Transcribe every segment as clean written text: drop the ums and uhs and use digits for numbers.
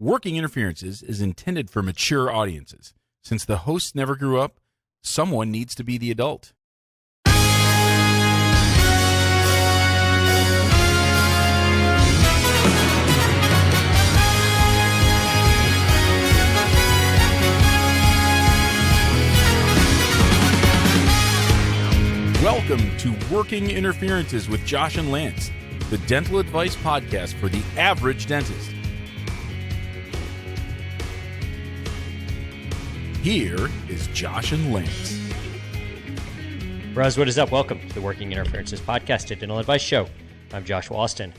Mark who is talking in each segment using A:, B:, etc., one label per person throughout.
A: Working Interferences is intended for mature audiences. Since the hosts never grew up, someone needs to be the adult. Welcome to Working Interferences with Josh and Lance, the dental advice podcast for the average dentist. Here is Josh and Lance.
B: Bros, what is up? Welcome to the Working Interferences podcast, a dental advice show. I'm Joshua Austin.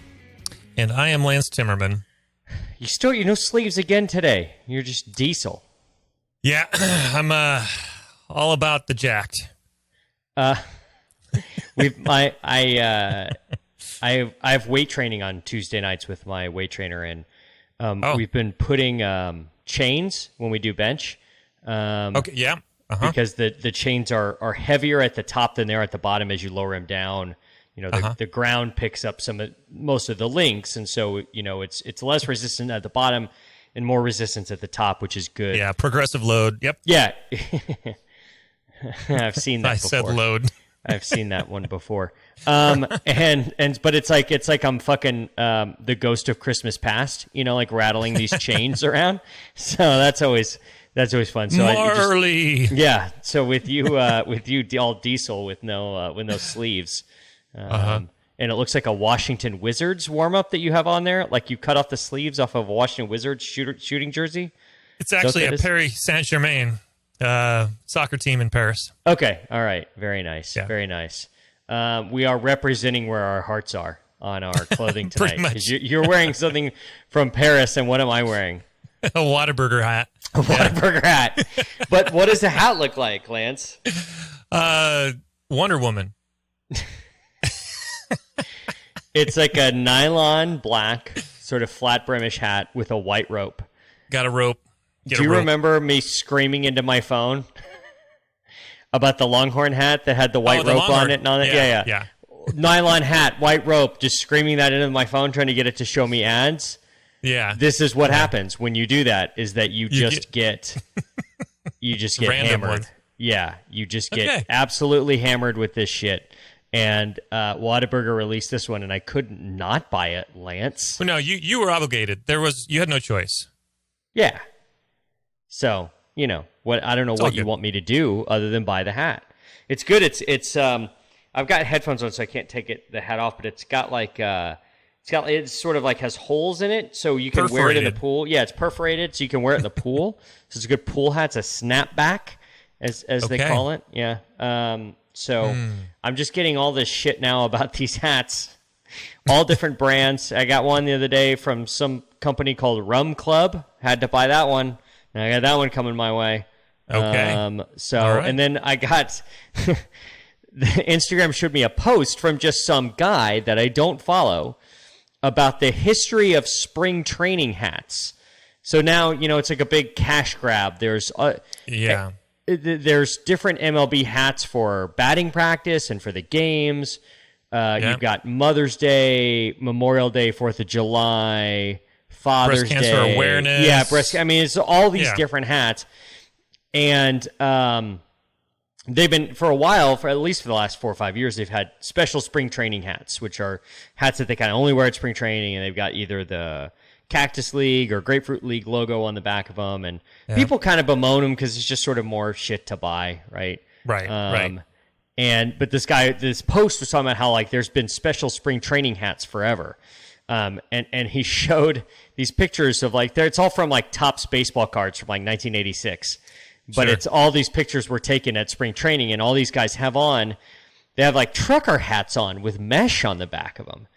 C: And I am Lance Timmerman.
B: You no sleeves again today. You're just diesel.
C: Yeah, I'm all about the jacked.
B: I have weight training on Tuesday nights with my weight trainer, and we've been putting chains when we do bench.
C: Okay, yeah.
B: Because the chains are heavier at the top than they are at the bottom as you lower them down. You know, the ground picks up most of the links, and so it's less resistant at the bottom and more resistance at the top, which is good.
C: Yeah, progressive load. Yep.
B: Yeah. I've seen that before.
C: I said load.
B: I've seen that one before. But it's like I'm fucking the ghost of Christmas past, like rattling these chains around. So that's always fun. So
C: Marley.
B: So with you all diesel with no sleeves. And it looks like a Washington Wizards warm up that you have on there. Like you cut off the sleeves off of a Washington Wizards shooting jersey.
C: It's actually a Paris Saint-Germain soccer team in Paris.
B: Okay. All right. Very nice.
C: Yeah.
B: Very nice. We are representing where our hearts are on our clothing tonight.
C: Pretty much.
B: You're wearing something from Paris, and what am I wearing?
C: A Whataburger hat.
B: A Whataburger hat. But what does the hat look like, Lance?
C: Wonder Woman.
B: It's like a nylon black, sort of flat brimish hat with a white rope.
C: Got a rope.
B: Do you remember me screaming into my phone about the Longhorn hat that had the white rope on it? And all that? Yeah. Nylon hat, white rope, just screaming that into my phone, trying to get it to show me ads.
C: Yeah.
B: This is what happens when you do that, is that you just get hammered.
C: Ones.
B: Yeah, you just get absolutely hammered with this shit. And Whataburger released this one, and I couldn't not buy it, Lance.
C: Well, no, you were obligated. You had no choice.
B: Yeah. So, what I don't know what you want me to do other than buy the hat. It's good. It's I've got headphones on, so I can't take the hat off, but it's got like it's sort of like has holes in it, so you can wear it in the pool. Yeah, it's perforated, so you can wear it in the pool. So it's a good pool hat. It's a snapback, as they call it. Yeah. So I'm just getting all this shit now about these hats, all different brands. I got one the other day from some company called Rum Club. Had to buy that one. And I got that one coming my way.
C: Okay.
B: And then I got Instagram showed me a post from just some guy that I don't follow about the history of spring training hats. So now, it's like a big cash grab. There's different MLB hats for batting practice and for the games. You've got Mother's Day, Memorial Day, 4th of July, Father's Day.
C: Breast cancer awareness.
B: Yeah, it's all these different hats. And they've been, for a while, for at least for the last 4 or 5 years, they've had special spring training hats, which are hats that they kind of only wear at spring training, and they've got either the Cactus League or Grapefruit League logo on the back of them, and people kind of bemoan them because it's just sort of more shit to buy, right?
C: Right.
B: But this post was talking about how there's been special spring training hats forever, and he showed these pictures of it's all from Topps baseball cards from 1986, but it's all these pictures were taken at spring training, and all these guys have trucker hats on with mesh on the back of them.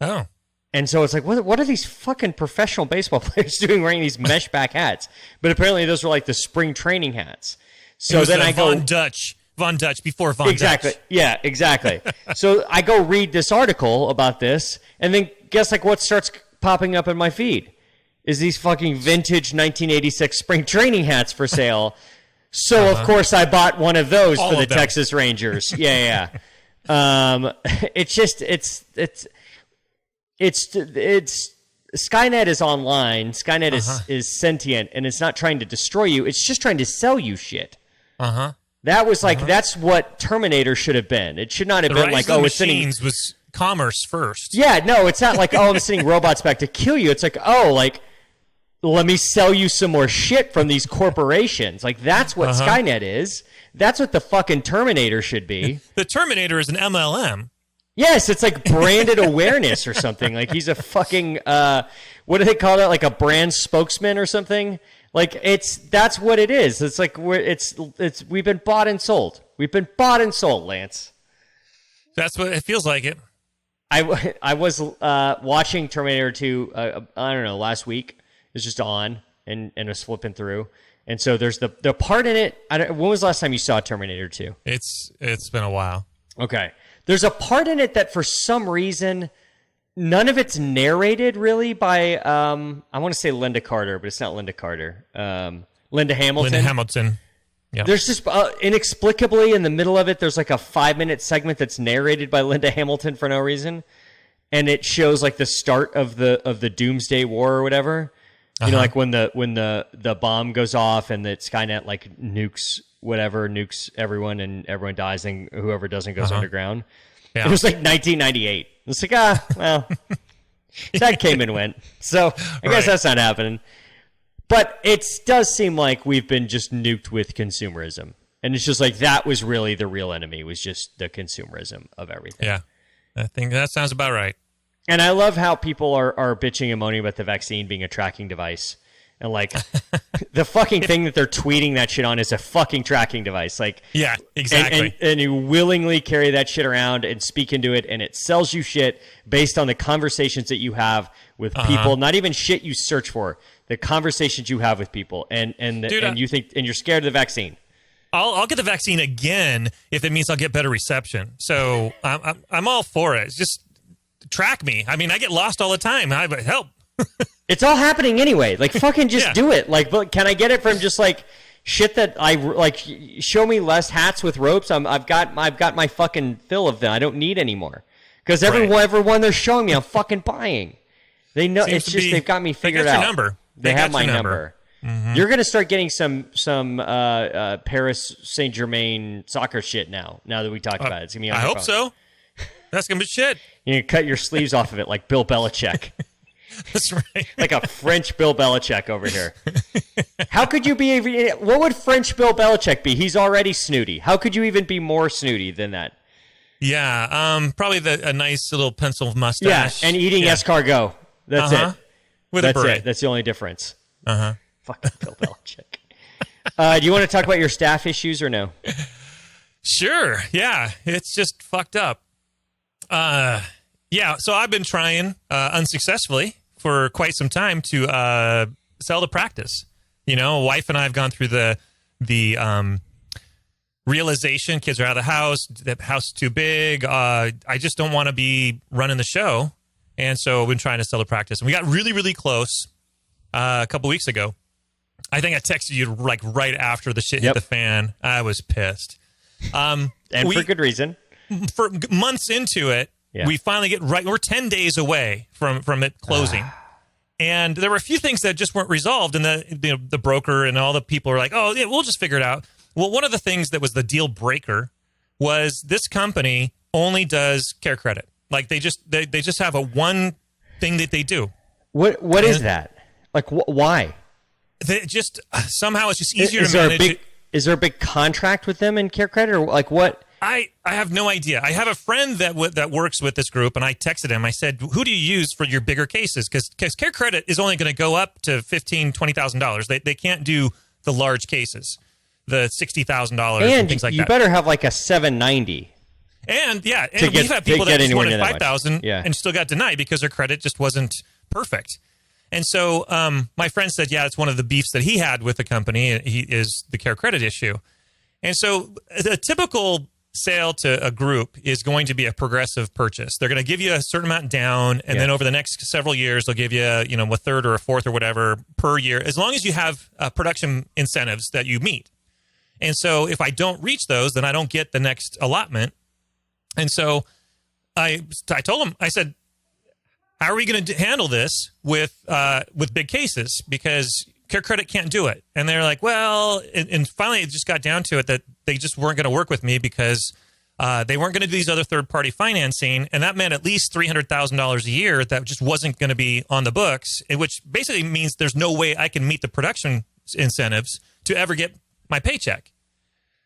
C: Oh.
B: And so it's what are these fucking professional baseball players doing wearing these mesh back hats? But apparently those were the spring training hats. So then I go
C: Von Dutch before Von
B: exactly.
C: Dutch.
B: Yeah, exactly. So I go read this article about this, and then guess what starts popping up in my feed is these fucking vintage 1986 spring training hats for sale. So of course I bought one of those for the Texas Rangers. Yeah. It's Skynet is online. Skynet is sentient, and it's not trying to destroy you. It's just trying to sell you shit. That was like that's what Terminator should have been. It should not have been like, oh, it's
C: machines was commerce first.
B: Yeah, no, it's not like, oh, I'm sending robots back to kill you. It's like, oh, like, let me sell you some more shit from these corporations. Like, that's what Skynet is. That's what the fucking Terminator should be.
C: The Terminator is an MLM.
B: Yes, it's like branded awareness or something. Like, he's a fucking, what do they call that? Like a brand spokesman or something? Like, that's what it is. It's like, we've been bought and sold. We've been bought and sold, Lance.
C: That's what it feels like it.
B: I was watching Terminator 2, I don't know, last week. It was just on and was flipping through. And so there's the part in it. When was the last time you saw Terminator 2?
C: It's been a while.
B: Okay. There's a part in it that for some reason, none of it's narrated really by, I want to say Linda Carter, but it's not Linda Carter. Linda Hamilton.
C: Linda Hamilton. Yeah.
B: There's just inexplicably in the middle of it, there's like a 5-minute segment that's narrated by Linda Hamilton for no reason, and it shows like the start of the Doomsday War or whatever. You know, like when the bomb goes off and that Skynet like nukes everyone and everyone dies and whoever doesn't goes underground. Yeah. It was like 1998. It's like well, that came and went. So I guess that's not happening. But it does seem like we've been just nuked with consumerism. And it's just like that was really the real enemy, was just the consumerism of everything.
C: Yeah, I think that sounds about right.
B: And I love how people are bitching and moaning about the vaccine being a tracking device. And like the fucking thing that they're tweeting that shit on is a fucking tracking device. Like,
C: yeah, exactly.
B: And you willingly carry that shit around and speak into it, and it sells you shit based on the conversations that you have with people, not even shit you search for, the conversations you have with people, and you think, and you're scared of the vaccine.
C: I'll get the vaccine again if it means I'll get better reception. So I'm all for it. It's just track me. I mean, I get lost all the time. Help.
B: It's all happening anyway. Like, fucking just do it. Like, but can I get it from just like shit that I like? Show me less hats with ropes. I've got my fucking fill of them. I don't need any more because everyone they're showing me, I'm fucking buying. They know. It's just they've got me figured out.
C: Your number.
B: They have my number. Mm-hmm. You're gonna start getting some Paris Saint-Germain soccer shit now. Now that we talked about it, it's gonna be on
C: I hope so. That's gonna be shit.
B: You can cut your sleeves off of it like Bill Belichick.
C: That's right.
B: Like a French Bill Belichick over here. How could you be? What would French Bill Belichick be? He's already snooty. How could you even be more snooty than that?
C: Yeah, probably a nice little pencil mustache.
B: Yeah, and eating escargot. That's it.
C: With
B: That's
C: a beret.
B: it. That's the only difference. Fucking Bill Belichick. Do you want to talk about your staff issues or no?
C: Sure. Yeah, it's just fucked up. Yeah, so I've been trying unsuccessfully for quite some time to sell the practice. You know, wife and I have gone through the realization kids are out of the house is too big. I just don't want to be running the show. And so I've been trying to sell the practice. And we got really, really close a couple weeks ago. I think I texted you like right after the shit hit the fan. I was pissed.
B: And for good reason.
C: For months into it, we finally get right. We're 10 days away from it closing. And there were a few things that just weren't resolved. And the broker and all the people are like, oh, yeah, we'll just figure it out. Well, one of the things that was the deal breaker was this company only does care credit. Like they just have a one thing that they do.
B: What is that? Like why?
C: They just somehow it's just easier to manage.
B: Is there a big contract with them in care credit, or like what?
C: I have no idea. I have a friend that works with this group, and I texted him. I said, "Who do you use for your bigger cases? Because care credit is only going to go up to $15,000-$20,000. They can't do the large cases, the $60,000 and things like that.
B: And you better have like a 790.
C: And we've had people that just wanted $5,000 and still got denied because their credit just wasn't perfect. And so my friend said, it's one of the beefs that he had with the company is the care credit issue. And so the typical sale to a group is going to be a progressive purchase. They're going to give you a certain amount down, and then over the next several years, they'll give you, a third or a fourth or whatever per year, as long as you have production incentives that you meet. And so if I don't reach those, then I don't get the next allotment. And so I told him, I said, how are we going to handle this with big cases? Because CareCredit can't do it. And they're like, well, and finally it just got down to it that they just weren't going to work with me because they weren't going to do these other third-party financing, and that meant at least $300,000 a year that just wasn't going to be on the books, which basically means there's no way I can meet the production incentives to ever get my paycheck.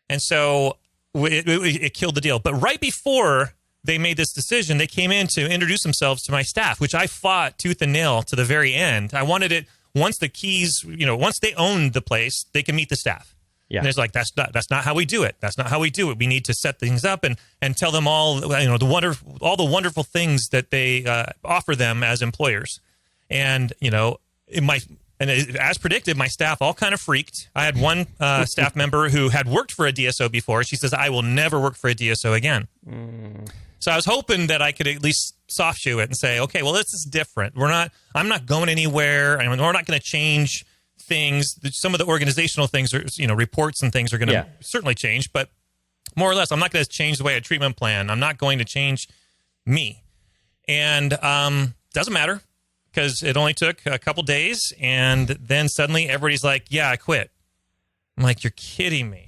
C: And so it killed the deal. But right before they made this decision, they came in to introduce themselves to my staff, which I fought tooth and nail to the very end. I wanted it once the keys, once they owned the place, they can meet the staff. Yeah. And it's like, that's not how we do it. That's not how we do it. We need to set things up and tell them all, all the wonderful things that they offer them as employers. And, as predicted, my staff all kind of freaked. I had one staff member who had worked for a DSO before. She says, I will never work for a DSO again. So I was hoping that I could at least soft shoe it and say, okay, well, this is different. I'm not going anywhere. And we're not going to change things. Some of the organizational things are, reports and things are going to certainly change, but more or less, I'm not going to change the way I treatment plan. I'm not going to change me. And doesn't matter because it only took a couple days. And then suddenly everybody's like, yeah, I quit. I'm like, you're kidding me.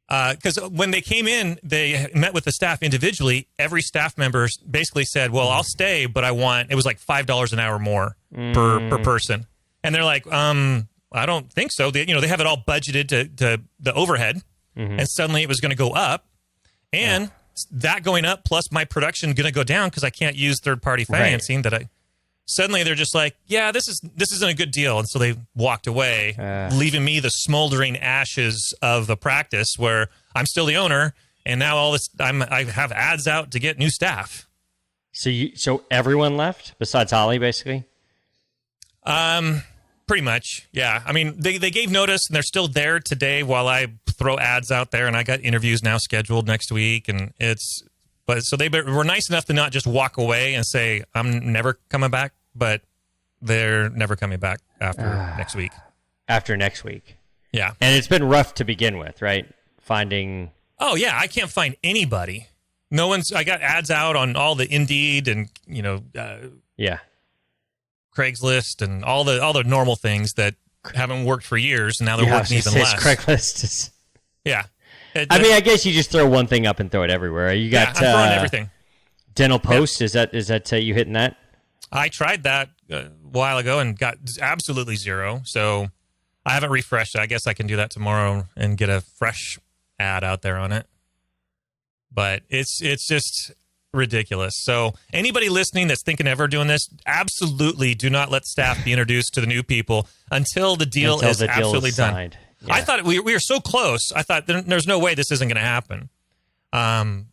C: Because when they came in, they met with the staff individually. Every staff member basically said, well, I'll stay, but it was like $5 an hour more per person. And they're like, I don't think so. They have it all budgeted to the overhead, and suddenly it was going to go up, and that going up plus my production going to go down because I can't use third-party financing. Right. Suddenly they're just like, yeah, this isn't a good deal, and so they walked away, leaving me the smoldering ashes of the practice where I'm still the owner, and now all this I have ads out to get new staff.
B: So everyone left besides Holly, basically.
C: Pretty much, yeah. I mean, they gave notice, and they're still there today while I throw ads out there, and I got interviews now scheduled next week, and so they were nice enough to not just walk away and say, I'm never coming back, but they're never coming back after next week.
B: After next week.
C: Yeah.
B: And it's been rough to begin with, right? Finding...
C: Oh, yeah, I can't find anybody. I got ads out on all the Indeed and, Craigslist and all the normal things that haven't worked for years, and now they're working even less.
B: Craigslist is...
C: Yeah.
B: I guess you just throw one thing up and throw it everywhere. You got
C: I'm throwing everything.
B: Dental Post. Yep. Is that you hitting that?
C: I tried that a while ago and got absolutely zero. So I haven't refreshed it. I guess I can do that tomorrow and get a fresh ad out there on it. But it's just ridiculous. So anybody listening that's thinking of ever doing this, absolutely do not let staff be introduced to the new people until the deal is absolutely done. Yeah. I thought we were so close. I thought there's no way this isn't going to happen. I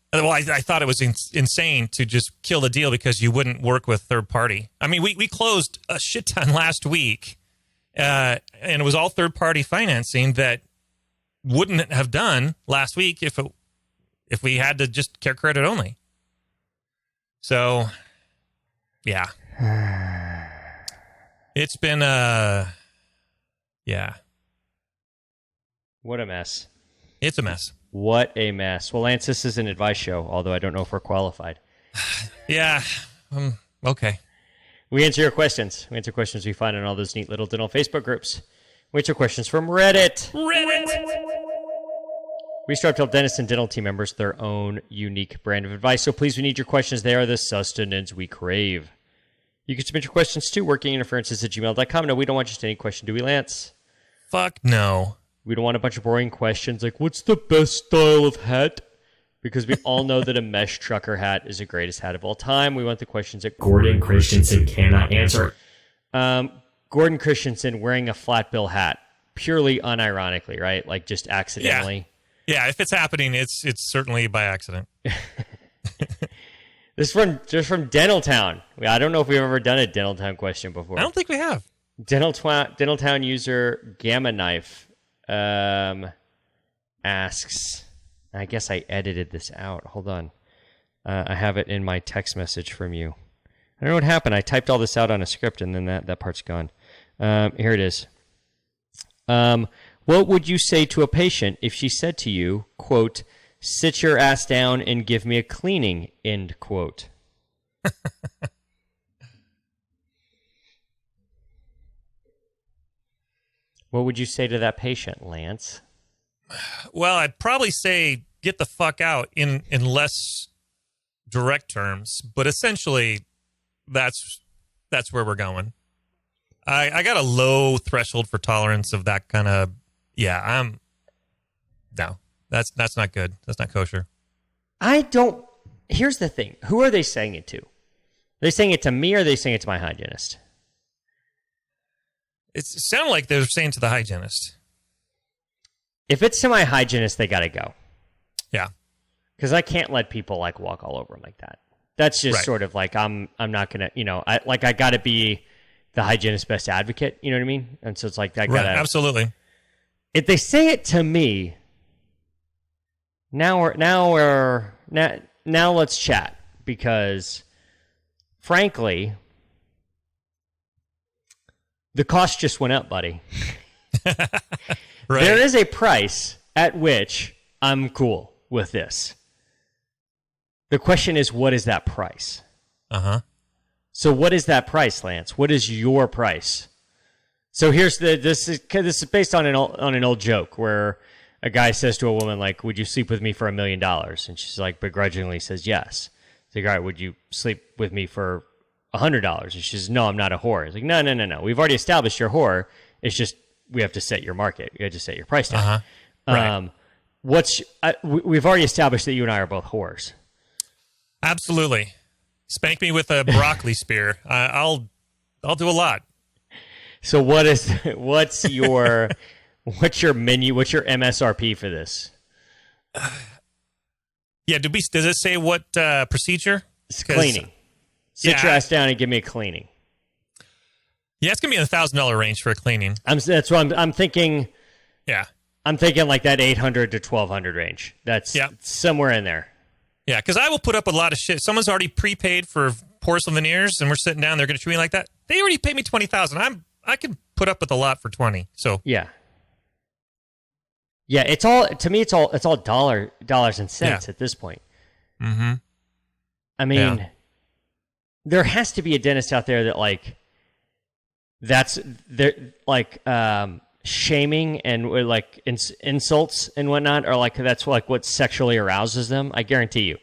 C: thought it was insane to just kill the deal because you wouldn't work with third party. I mean, we closed a shit ton last week, and it was all third party financing that wouldn't have done last week if we had to just CareCredit only. So, yeah. It's been, yeah.
B: What a mess.
C: It's a mess.
B: What a mess. Well, Lance, this is an advice show, although I don't know if we're qualified.
C: Yeah. Okay.
B: We answer your questions. We answer questions we find in all those neat little dental Facebook groups. We answer questions from Reddit. We strive to help dentists and dental team members their own unique brand of advice. So please, we need your questions. They are the sustenance we crave. You can submit your questions to workinginterferences@gmail.com. No, we don't want just any question, do we, Lance?
C: Fuck no.
B: We don't want a bunch of boring questions like, what's the best style of hat? Because we all know that a mesh trucker hat is the greatest hat of all time. We want the questions that Gordon Christensen cannot answer. Gordon Christensen wearing a flat bill hat, purely unironically, right? Like just accidentally.
C: Yeah, if it's happening, it's certainly by accident.
B: This is from Dentaltown. I don't know if we've ever done a Dentaltown question before.
C: I don't think we have.
B: Dentaltown user Gamma Knife asks, I guess I edited this out. Hold on. I have it in my text message from you. I don't know what happened. I typed all this out on a script, and then that part's gone. Here it is. What would you say to a patient if she said to you, quote, sit your ass down and give me a cleaning, end quote? What would you say to that patient, Lance?
C: Well, I'd probably say get the fuck out in less direct terms, but essentially that's where we're going. I got a low threshold for tolerance of that kind of, no, that's not good. That's not kosher.
B: Here's the thing. Who are they saying it to? Are they saying it to me or are they saying it to my hygienist?
C: It sounded like they were saying to the hygienist.
B: If it's to my hygienist, they got to go.
C: Yeah.
B: Because I can't let people like walk all over them like that. That's just sort of like, I'm not going to, I got to be the hygienist's best advocate. You know what I mean? And so it's like, I got to.
C: Right, absolutely.
B: If they say it to me, now let's chat, because frankly, the cost just went up, buddy.
C: Right.
B: There is a price at which I'm cool with this. The question is, what is that price?
C: Uh-huh.
B: So what is that price, Lance? What is your price? So here's this is based on an old joke where a guy says to a woman, like, would you sleep with me for $1 million? And she's like, begrudgingly says yes. He's like, all right, would you sleep with me for $100? And she says, no, I'm not a whore. He's like, no. We've already established you're a whore. It's just we have to set your market. You have to set your price down.
C: Uh-huh.
B: Right. We've already established that you and I are both whores.
C: Absolutely. Spank me with a broccoli spear. I'll do a lot. So
B: what's your menu? What's your MSRP for this?
C: Yeah, does it say what procedure?
B: It's cleaning. Sit your ass down and give me a cleaning.
C: Yeah, it's gonna be in the $1,000 range for a cleaning.
B: That's what I'm thinking.
C: Yeah,
B: I'm thinking like that $800 to $1,200 range. That's somewhere in there.
C: Yeah, because I will put up with a lot of shit. Someone's already prepaid for porcelain veneers, and we're sitting down. They're going to treat me like that. They already paid me $20,000. I can put up with a lot for $20. So
B: yeah. It's all dollars and cents at this point.
C: Mm-hmm.
B: I mean, there has to be a dentist out there that shaming and like insults and whatnot, or like that's like what sexually arouses them. I guarantee you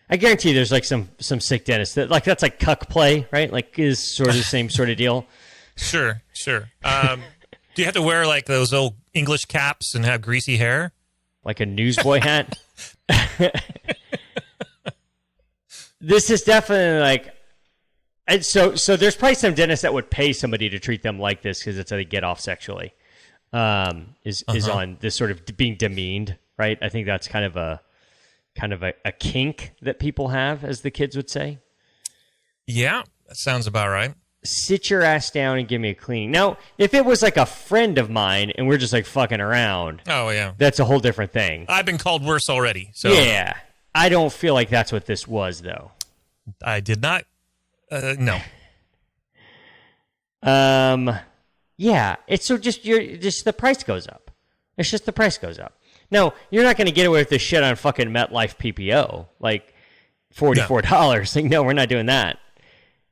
B: there's like some sick dentists that like that's like cuck play, right? Like is sort of the same sort of deal.
C: Sure. Do you have to wear like those old English caps and have greasy hair?
B: Like a newsboy hat? This is definitely like, and so there's probably some dentists that would pay somebody to treat them like this because it's how they get off sexually. Is on this sort of being demeaned, right? I think that's kind of a kink that people have, as the kids would say.
C: Yeah, that sounds about right.
B: Sit your ass down and give me a cleaning. Now, if it was like a friend of mine and we're just like fucking around, that's a whole different thing.
C: I've been called worse already. So
B: yeah, I don't feel like that's what this was, though.
C: I did not. No.
B: Yeah, it's so just the price goes up. It's just the price goes up. No, you're not going to get away with this shit on fucking MetLife PPO, like $44. Like, no, we're not doing that.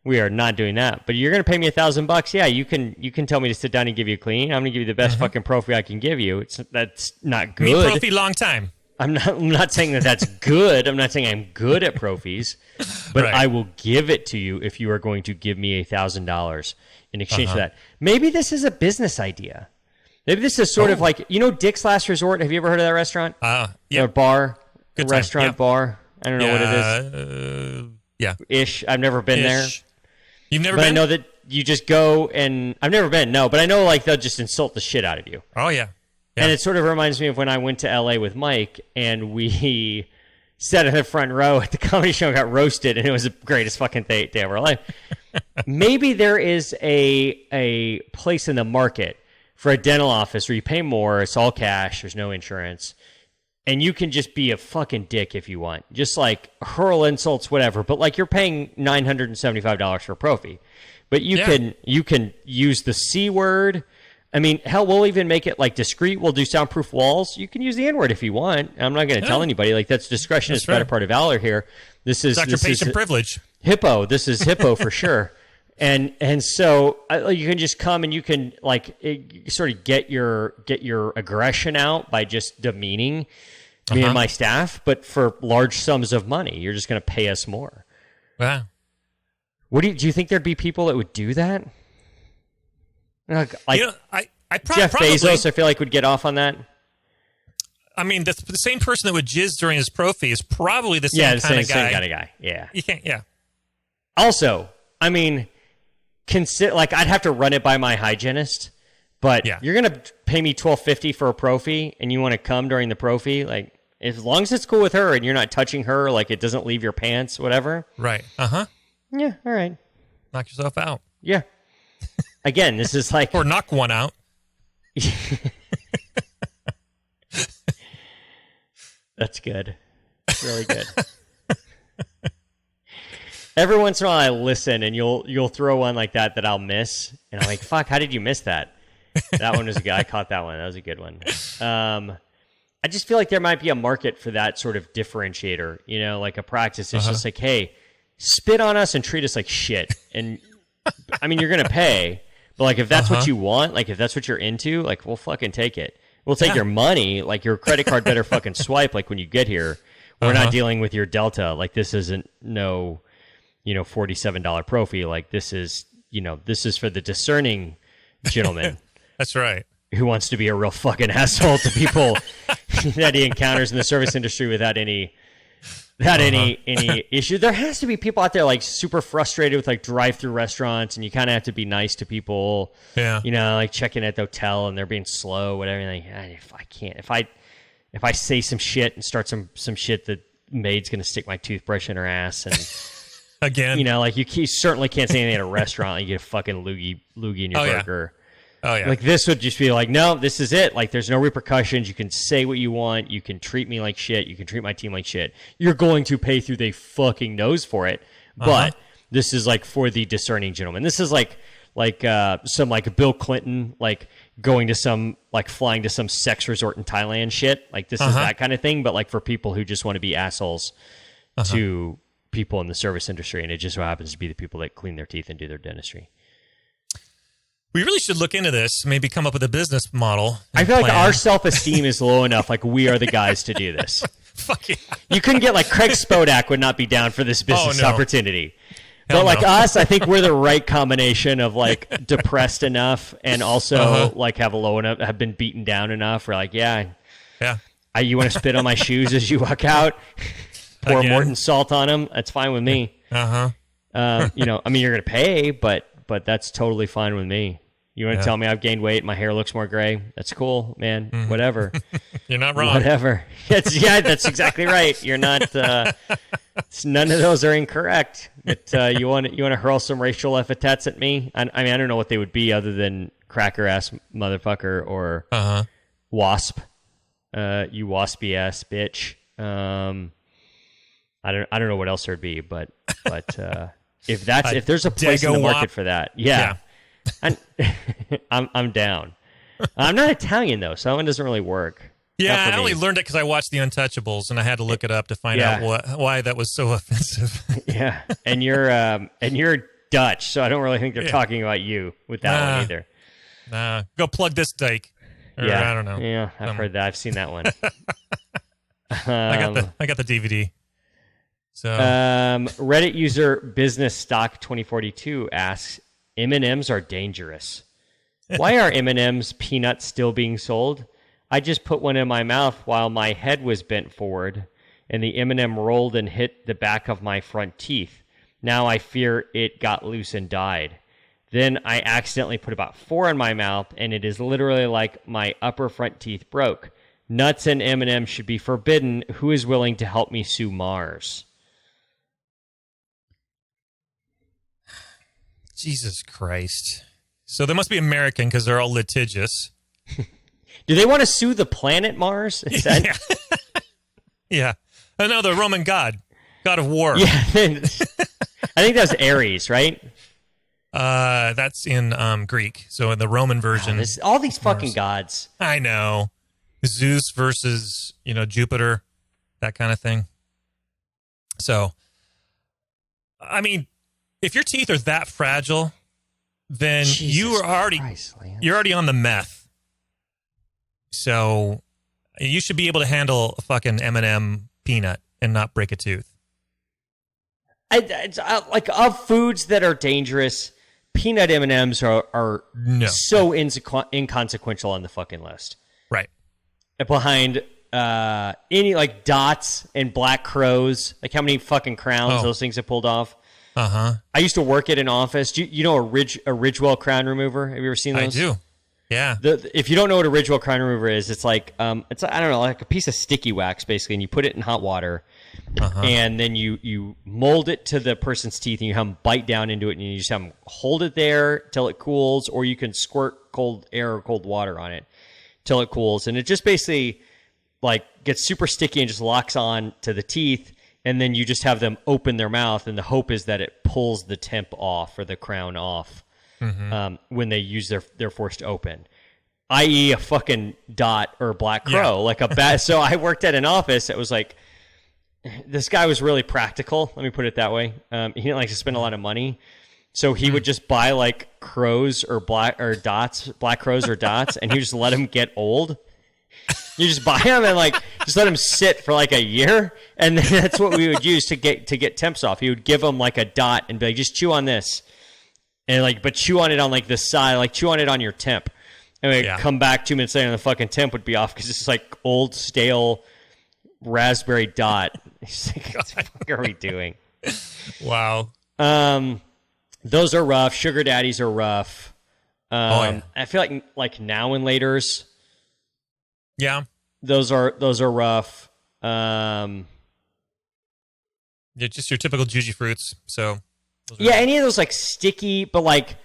B: We are not doing that. But you're going to pay me $1,000. Yeah, you can tell me to sit down and give you a clean. I'm going to give you the best fucking Profi I can give you. That's not good.
C: Me Profi long time.
B: I'm not saying that's good. I'm not saying I'm good at Profis, but I will give it to you if you are going to give me $1,000 in exchange for that. Maybe this is a business idea. Maybe this is sort of like, Dick's Last Resort. Have you ever heard of that restaurant?
C: Yeah.
B: Or bar,
C: good
B: restaurant, bar. I don't know what it is.
C: Yeah.
B: Ish. I've never been there.
C: You've never
B: been?
C: But
B: I know that you just go and I've never been. No, but I know like they'll just insult the shit out of you.
C: Oh yeah.
B: And it sort of reminds me of when I went to LA with Mike and we sat in the front row at the comedy show and got roasted, and it was the greatest fucking day of our life. Maybe there is a place in the market for a dental office where you pay more, it's all cash, there's no insurance, and you can just be a fucking dick if you want. Just like hurl insults, whatever, but like you're paying $975 for a Profi. But you can use the C word. I mean, hell, we'll even make it like discreet. We'll do soundproof walls. You can use the N-word if you want. I'm not going to tell anybody. Like, that's discretion. It's better part of valor here. This is
C: Dr. Patient privilege.
B: Hippo. This is hippo for sure. And so you can just come and you can sort of get your aggression out by just demeaning me and my staff, but for large sums of money, you're just going to pay us more.
C: Wow.
B: Do you think there'd be people that would do that? I
C: Jeff
B: Bezos, I feel like, would get off on that.
C: I mean, the same person that would jizz during his pro fee is probably the same kind of guy.
B: Same kind of guy. Yeah.
C: You can't. Yeah.
B: Also, I mean, I'd have to run it by my hygienist, but you're gonna pay me $12.50 for a pro fee, and you want to come during the pro fee, like as long as it's cool with her and you're not touching her, like it doesn't leave your pants, whatever.
C: Right.
B: Yeah. All right.
C: Knock yourself out.
B: Yeah. Again, this is like
C: or knock one out.
B: That's good. That's really good. Every once in a while I listen and you'll throw one like that I'll miss. And I'm like, fuck, how did you miss that? That one was a good. I caught that one. That was a good one. I just feel like there might be a market for that sort of differentiator, like a practice. It's just like, hey, spit on us and treat us like shit. And I mean, you're going to pay, but like, if that's what you want, like if that's what you're into, like we'll fucking take it. We'll take your money, like your credit card better fucking swipe. Like when you get here, we're not dealing with your Delta. Like this isn't $47 pro fee. Like this is for the discerning gentleman.
C: That's right.
B: Who wants to be a real fucking asshole to people that he encounters in the service industry without any issue. There has to be people out there like super frustrated with like drive-through restaurants, and you kind of have to be nice to people.
C: Yeah.
B: Like checking at the hotel and they're being slow, whatever. Like, if I say some shit and start some shit, the maid's gonna stick my toothbrush in her ass and.
C: Again,
B: like you certainly can't say anything at a restaurant. Like you get a fucking loogie in your burger.
C: Oh yeah.
B: Like this would just be like, no, this is it. Like there's no repercussions. You can say what you want. You can treat me like shit. You can treat my team like shit. You're going to pay through the fucking nose for it. But this is like for the discerning gentleman. This is like some like Bill Clinton like going to some like flying to some sex resort in Thailand shit. Like this is that kind of thing. But like for people who just want to be assholes to people in the service industry, and it just so happens to be the people that clean their teeth and do their dentistry.
C: We really should look into this, maybe come up with a business model.
B: I feel like our self-esteem is low enough, like we are the guys to do this.
C: Fuck yeah.
B: You couldn't get, like, Craig Spodak would not be down for this business opportunity.
C: Hell
B: but, like, us, I think we're the right combination of, like, depressed enough and also, like, have been beaten down enough. We're like, you want to spit on my shoes as you walk out? Pour Morton salt on them? That's fine with me. I mean, you're going to pay, but that's totally fine with me. You want to tell me I've gained weight, my hair looks more gray? That's cool, man. Whatever.
C: You're not wrong.
B: Whatever. That's exactly right. You're not. None of those are incorrect. But you want to hurl some racial epithets at me? I mean, I don't know what they would be other than cracker ass motherfucker or wasp. You waspy ass bitch. I don't know what else there'd be, but if there's a place in the market for that, I'm down. I'm not Italian though, so that one doesn't really work.
C: Yeah, I only learned it because I watched The Untouchables, and I had to look it up to find out why that was so offensive.
B: Yeah, and you're Dutch, so I don't really think they're talking about you with that one either.
C: Go plug this dike. I don't know.
B: Yeah, I've heard that. I've seen that one.
C: I got the DVD. So
B: Reddit user Business Stock 2042 asks, M&Ms are dangerous. Why are M&Ms peanuts still being sold? I just put one in my mouth while my head was bent forward, and the M&M rolled and hit the back of my front teeth. Now I fear it got loose and died. Then I accidentally put about 4 in my mouth, and it is literally like my upper front teeth broke. Nuts and M&Ms should be forbidden. Who is willing to help me sue Mars?
C: Jesus Christ. So they must be American because they're all litigious.
B: Do they want to sue the planet Mars?
C: Yeah. Oh, no, the Roman god of war.
B: Yeah. I think that's Ares, right?
C: That's in Greek. So in the Roman version.
B: All these fucking gods.
C: I know. Zeus versus, Jupiter, that kind of thing. So, I mean, if your teeth are that fragile, then you're already on the meth. So you should be able to handle a fucking M&M peanut and not break a tooth.
B: Like, of foods that are dangerous, peanut M&Ms are so inconsequential on the fucking list.
C: Right.
B: Behind any, like, dots and black crows, like how many fucking crowns those things have pulled off.
C: Uh-huh.
B: I used to work at an office. Do you know a Ridgewell crown remover? Have you ever seen those?
C: I do. Yeah.
B: If you don't know what a Ridgewell crown remover is, it's like I don't know, like a piece of sticky wax basically, and you put it in hot water, and then you mold it to the person's teeth, and you have them bite down into it, and you just have them hold it there till it cools, or you can squirt cold air or cold water on it till it cools, and it just basically like gets super sticky and just locks on to the teeth, and then you just have them open their mouth, and the hope is that it pulls the temp off or the crown off. When they use they're forced to open, i.e. a fucking dot or a black crow, like a bat. So I worked at an office that was like, this guy was really practical. Let me put it that way. He didn't like to spend a lot of money. So he would just buy like crows or black crows or dots, and he would just let them get old. You just buy them and like just let them sit for like a year, and then that's what we would use to get temps off. He would give them like a dot and be like, just chew on this. And like, but chew on it on like the side, like chew on it on your temp, and we come back 2 minutes later, and the fucking temp would be off because it's like old stale raspberry dot. He's like, what the fuck are we doing?
C: Wow.
B: Those are rough. Sugar daddies are rough. I feel like now and laters.
C: Yeah.
B: Those are rough.
C: Yeah, just your typical juicy fruits. So.
B: Yeah, any of those like sticky, but like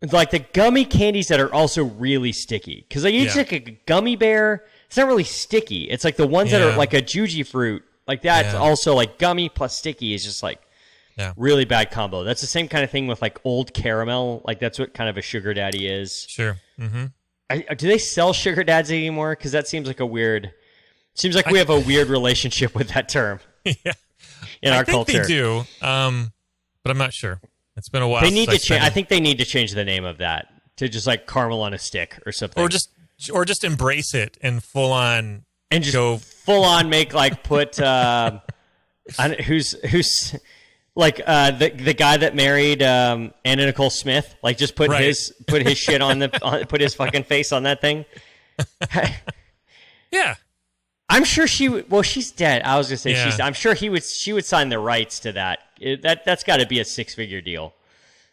B: the gummy candies that are also really sticky. Because like you take a gummy bear, it's not really sticky. It's like the ones that are like a juji fruit, like that's also like gummy plus sticky is just like really bad combo. That's the same kind of thing with like old caramel. Like that's what kind of a sugar daddy is.
C: Sure. Mm-hmm.
B: Do they sell sugar dads anymore? Because that seems like seems like we have a weird relationship with that term.
C: Yeah.
B: In our culture.
C: They do. But I'm not sure. It's been a while.
B: They need to change. I think they need to change the name of that to just like caramel on a stick or something,
C: or just embrace it and full on
B: full on make like put who's like the guy that married Anna Nicole Smith, like just put his shit on put his fucking face on that thing.
C: Yeah.
B: I'm sure she's dead. I was gonna say I'm sure she would sign the rights to that. That's got to be a 6-figure deal.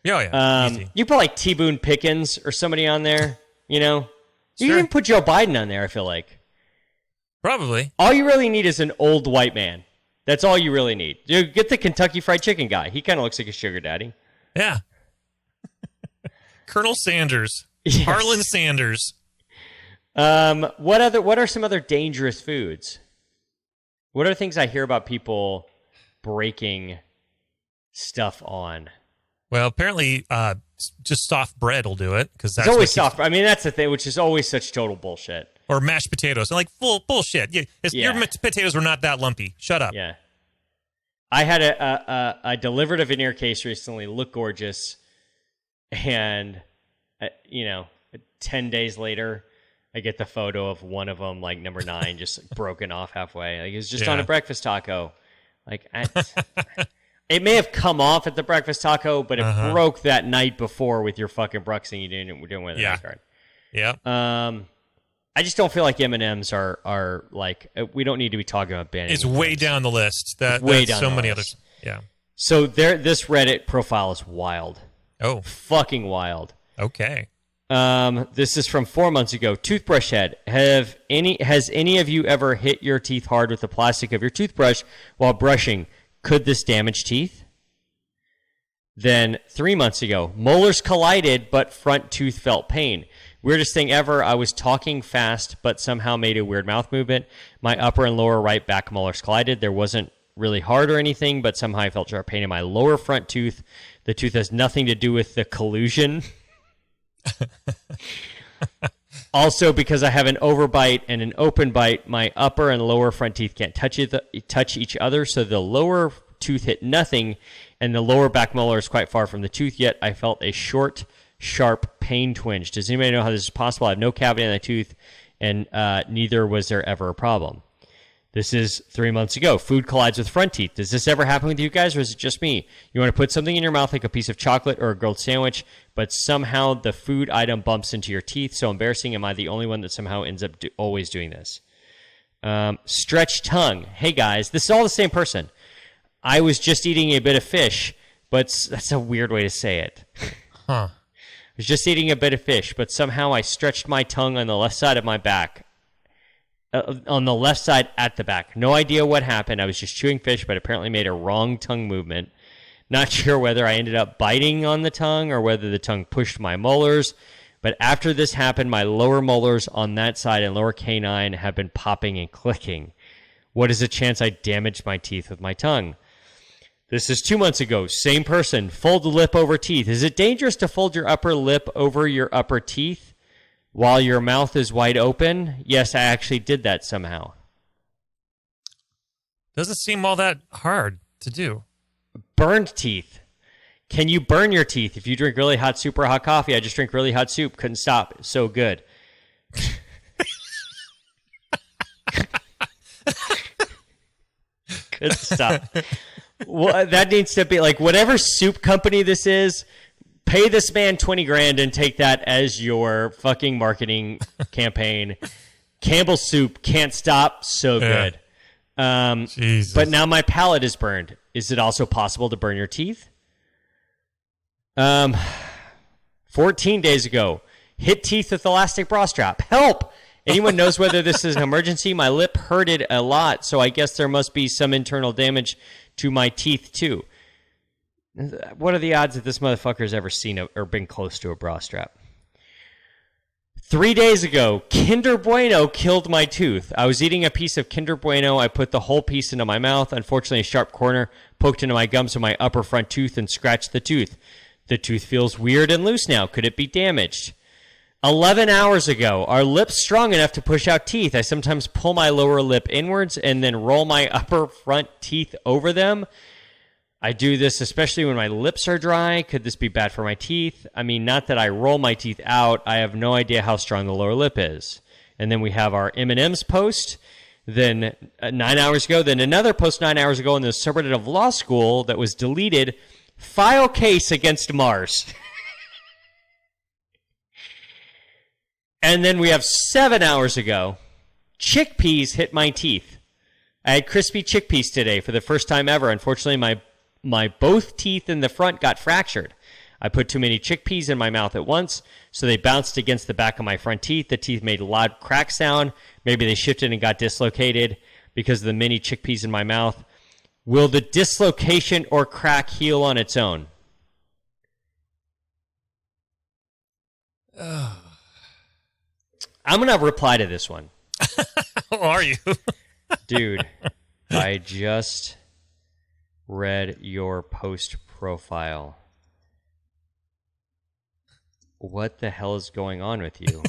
C: Oh yeah. Easy.
B: You put like T. Boone Pickens or somebody on there. You know, you can even put Joe Biden on there. I feel like
C: probably
B: all you really need is an old white man. That's all you really need. You get the Kentucky Fried Chicken guy. He kind of looks like a sugar daddy.
C: Yeah. Colonel Sanders.
B: Yes.
C: Harlan Sanders.
B: What are some other dangerous foods? What are things I hear about people breaking stuff on?
C: Well, apparently, just soft bread will do it because that's
B: always soft. I mean, that's the thing, which is always such total bullshit.
C: Or mashed potatoes, like full bullshit. Your potatoes were not that lumpy. Shut up.
B: Yeah. I had I delivered a veneer case recently. Looked gorgeous, and 10 days later, I get the photo of one of them, like number 9, just broken off halfway. Like it was just on a breakfast taco. Like it may have come off at the breakfast taco, but it broke that night before with your fucking Bruxing you didn't with the card.
C: Yeah.
B: I just don't feel like M&Ms are like we don't need to be talking about banning.
C: It's way down the list. Way down so many others. Yeah.
B: So this Reddit profile is wild.
C: Oh,
B: fucking wild.
C: Okay.
B: This is from 4 months ago. Toothbrush head. Has any of you ever hit your teeth hard with the plastic of your toothbrush while brushing? Could this damage teeth? Then 3 months ago, molars collided, but front tooth felt pain. Weirdest thing ever. I was talking fast, but somehow made a weird mouth movement. My upper and lower right back molars collided. There wasn't really hard or anything, but somehow I felt sharp pain in my lower front tooth. The tooth has nothing to do with the collusion. Also, because I have an overbite and an open bite, my upper and lower front teeth can't touch each other, so the lower tooth hit nothing, and the lower back molar is quite far from the tooth, yet I felt a short, sharp pain twinge. Does anybody know how this is possible? I have no cavity on the tooth, and neither was there ever a problem. This is 3 months ago. Food collides with front teeth. Does this ever happen with you guys, or is it just me? You want to put something in your mouth like a piece of chocolate or a grilled sandwich, but somehow the food item bumps into your teeth. So embarrassing. Am I the only one that somehow ends up always doing this? Stretched tongue. Hey, guys. This is all the same person. I was just eating a bit of fish, but that's a weird way to say it.
C: Huh.
B: I was just eating a bit of fish, but somehow I stretched my tongue on the left side of my back. On the left side at the back. No idea what happened. I was just chewing fish, but apparently made a wrong tongue movement. Not sure whether I ended up biting on the tongue or whether the tongue pushed my molars. But after this happened, my lower molars on that side and lower canine have been popping and clicking. What is the chance I damaged my teeth with my tongue? This is 2 months ago. Same person. Fold the lip over teeth. Is it dangerous to fold your upper lip over your upper teeth while your mouth is wide open? Yes, I actually did that somehow.
C: Doesn't seem all that hard to do.
B: Burned teeth. Can you burn your teeth if you drink really hot soup or hot coffee? I just drink really hot soup. Couldn't stop. It's so good. Couldn't stop. Well, that needs to be like whatever soup company this is. Pay this man $20,000 and take that as your fucking marketing campaign. Campbell's soup can't stop. So good.
C: Jesus.
B: But now my palate is burned. Is it also possible to burn your teeth? 14 days ago, hit teeth with elastic bra strap. Help! Anyone knows whether this is an emergency? My lip hurted a lot, so I guess there must be some internal damage to my teeth too. What are the odds that this motherfucker's ever seen or been close to a bra strap? 3 days ago, Kinder Bueno killed my tooth. I was eating a piece of Kinder Bueno. I put the whole piece into my mouth. Unfortunately, a sharp corner poked into my gums of my upper front tooth and scratched the tooth. The tooth feels weird and loose now. Could it be damaged? 11 hours ago, are lips strong enough to push out teeth? I sometimes pull my lower lip inwards and then roll my upper front teeth over them. I do this especially when my lips are dry. Could this be bad for my teeth? I mean, not that I roll my teeth out. I have no idea how strong the lower lip is. And then we have our M&M's post. Then 9 hours ago. Then another post 9 hours ago in the subreddit of law school that was deleted. File case against Mars. And then we have 7 hours ago. Chickpeas hit my teeth. I had crispy chickpeas today for the first time ever. Unfortunately, my both teeth in the front got fractured. I put too many chickpeas in my mouth at once, so they bounced against the back of my front teeth. The teeth made a loud crack sound. Maybe they shifted and got dislocated because of the many chickpeas in my mouth. Will the dislocation or crack heal on its own? I'm going to reply to this one.
C: How are you?
B: Dude, I just read your post profile. What the hell is going on with you?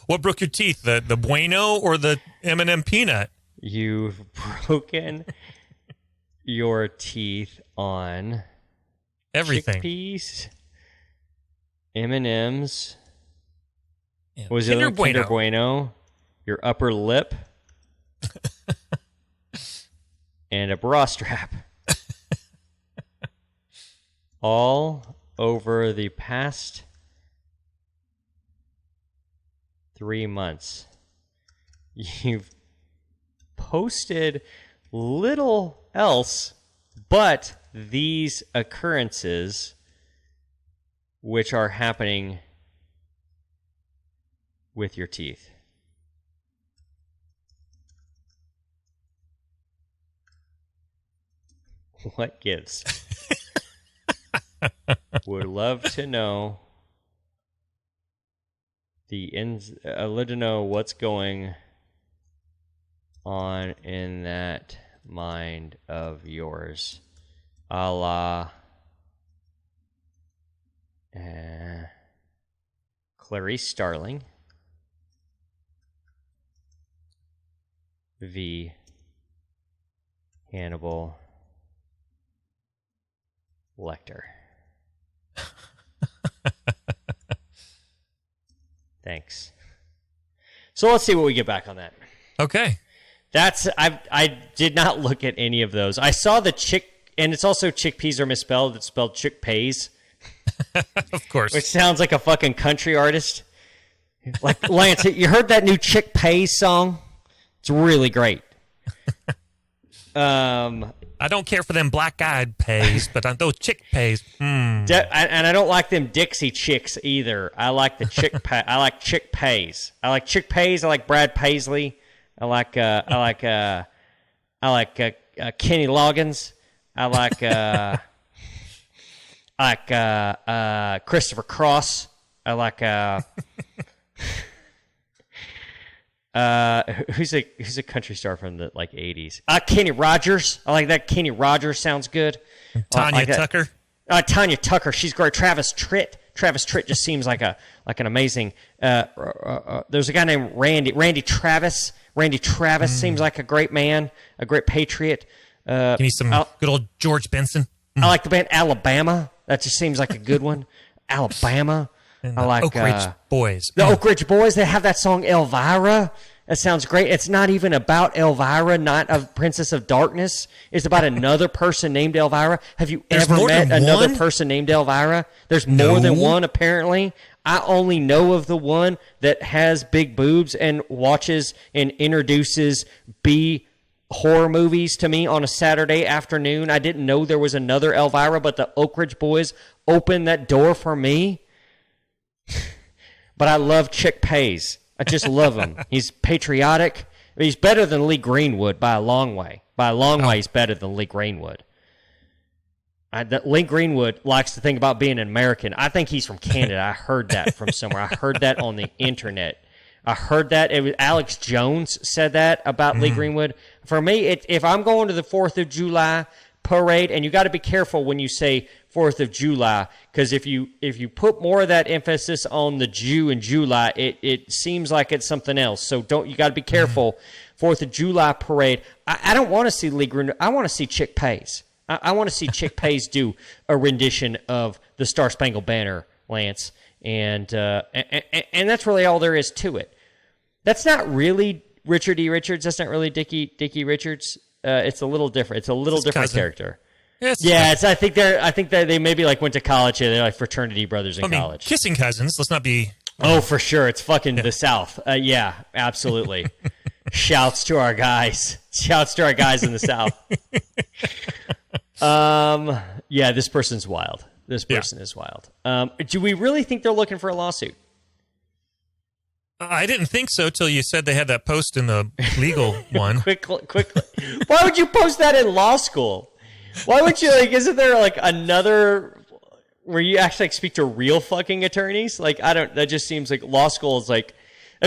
C: What broke your teeth? The Bueno or the M&M peanut?
B: You've broken your teeth on
C: everything.
B: Chickpeas, M&M's.
C: Yeah.
B: Was it Kinder Bueno? Your upper lip, and a bra strap. All over the past 3 months. You've posted little else but these occurrences which are happening with your teeth. What gives? Would love to know love to know what's going on in that mind of yours. A la Clarice Starling. V. Hannibal Lecter. Thanks. So let's see what we get back on that.
C: Okay.
B: I did not look at any of those. I saw the and it's also chickpeas are misspelled. It's spelled chickpeas.
C: Of course.
B: Which sounds like a fucking country artist. Like, Lance, you heard that new chickpeas song? It's really great.
C: I don't care for them black-eyed peas, but those chickpeas.
B: And I don't like them Dixie chicks either. I like the I like chickpeas. I like chickpeas. I like Brad Paisley. I like Kenny Loggins. I like Christopher Cross. I like who's a country star from the 80s? Kenny Rogers. I like that. Kenny Rogers sounds good.
C: Tanya Tucker.
B: Tanya Tucker. She's great. Travis Tritt. Travis Tritt just seems like an amazing. There's a guy named Randy Travis. Randy Travis seems like a great man, a great patriot.
C: Give me some good old George Benson.
B: I like the band Alabama. That just seems like a good one. Alabama.
C: And
B: I like
C: Oak Ridge Boys.
B: The Oak Ridge Boys. They have that song Elvira. That sounds great. It's not even about Elvira, not a Princess of Darkness. It's about another person named Elvira. Have you ever met another person named Elvira? There's more than one, apparently. I only know of the one that has big boobs and watches and introduces B horror movies to me on a Saturday afternoon. I didn't know there was another Elvira, but the Oak Ridge Boys opened that door for me. But I love chickpeas. I just love him. He's patriotic. He's better than Lee Greenwood by a long way. By a long way, he's better than Lee Greenwood. Lee Greenwood likes to think about being an American. I think he's from Canada. I heard that from somewhere. I heard that on the internet. I heard that. It was Alex Jones said that about Lee Greenwood. For me, if I'm going to the 4th of July parade, and you got to be careful when you say 4th of July, because if you put more of that emphasis on the Jew in July, it seems like it's something else. So you got to be careful. 4th of July parade. I don't want to see Lee Greenwood. I want to see chickpeas. I want to see chickpeas do a rendition of the Star Spangled Banner, Lance, and that's really all there is to it. That's not really Richard E. Richards. That's not really Dickie Richards. It's a little different. It's a little different
C: cousin.
B: Character.
C: Yeah,
B: I think that they maybe went to college here. They're like fraternity brothers in college.
C: Kissing cousins. Let's not be.
B: Oh, for sure. It's fucking the South. Yeah, absolutely. Shouts to our guys. Shouts to our guys in the South. Yeah, this person's wild. This person is wild. Do we really think they're looking for a lawsuit?
C: I didn't think so till you said they had that post in the legal one.
B: Quickly. Why would you post that in law school? Why would you, isn't there another where you actually speak to real fucking attorneys? That just seems like law school is it'd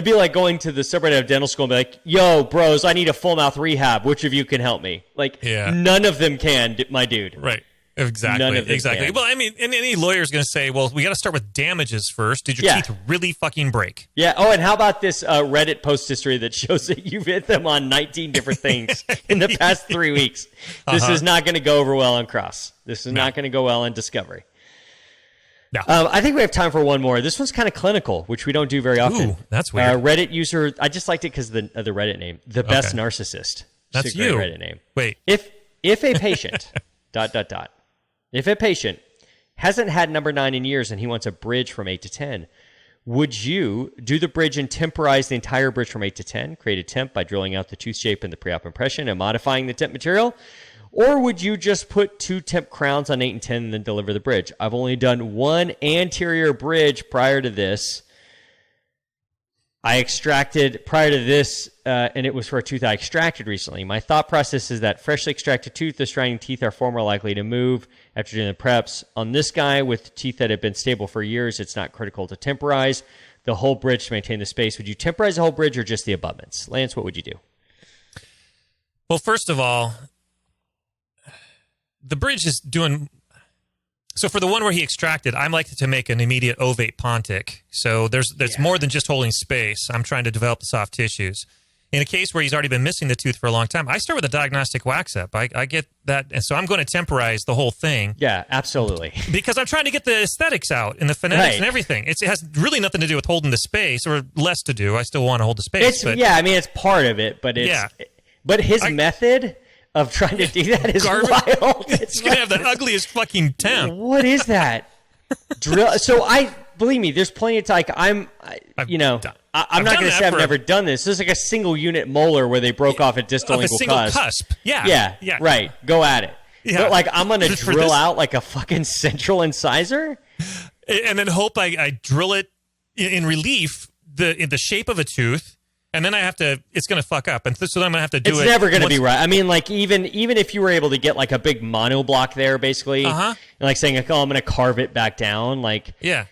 B: be like going to the subreddit of dental school and be like, yo, bros, I need a full mouth rehab. Which of you can help me? None of them can, my dude.
C: Right. Exactly. Can. Well, I mean, and any lawyer's going to say, well, we got to start with damages first. Did your teeth really fucking break?
B: Yeah. Oh, and how about this Reddit post history that shows that you've hit them on 19 different things in the past 3 weeks? This is not going to go over well on Cross. This is not going to go well on Discovery.
C: No.
B: I think we have time for one more. This one's kind of clinical, which we don't do very often.
C: Ooh, that's weird.
B: Reddit user, I just liked it because of the Reddit name. The Best Narcissist.
C: That's you.
B: Reddit name.
C: Wait.
B: If a patient, ... If a patient hasn't had number 9 in years and he wants a bridge from 8 to 10, would you do the bridge and temporize the entire bridge from 8 to 10, create a temp by drilling out the tooth shape in the pre-op impression and modifying the temp material? Or would you just put 2 temp crowns on 8 and 10 and then deliver the bridge? I've only done 1 anterior bridge prior to this. I extracted prior to this, and it was for a tooth I extracted recently. My thought process is that freshly extracted tooth, the surrounding teeth are far more likely to move after doing the preps. On this guy with teeth that have been stable for years, it's not critical to temporize the whole bridge to maintain the space. Would you temporize the whole bridge or just the abutments? Lance, what would you do?
C: Well, first of all, the bridge is doing... So for the one where he extracted, I'm likely to make an immediate ovate pontic. So there's more than just holding space. I'm trying to develop the soft tissues. in a case where he's already been missing the tooth for a long time, I start with a diagnostic wax up. I get that. And so I'm going to temporize the whole thing.
B: Yeah, absolutely.
C: Because I'm trying to get the aesthetics out and the phonetics and everything. It has really nothing to do with holding the space, or less to do. I still want to hold the space.
B: I mean, it's part of it, but but his method of trying to do that is wild.
C: It's going to have the ugliest fucking temp.
B: What is that? Drill. So believe me, there's plenty of time. I'm not going to say I've never done this. This is like a single unit molar where they broke off a distal lingual
C: cusp.
B: Yeah. Right. Go at it. Yeah. But like, I'm going to drill out like a fucking central incisor,
C: and then hope I drill it in relief in the shape of a tooth. And then it's going to fuck up. And so then I'm going to have to do it.
B: It's never going to be right. I mean, like, even if you were able to get, like, a big mono block there, basically, and, like, saying, like, I'm going to carve it back down, like...
C: Yeah.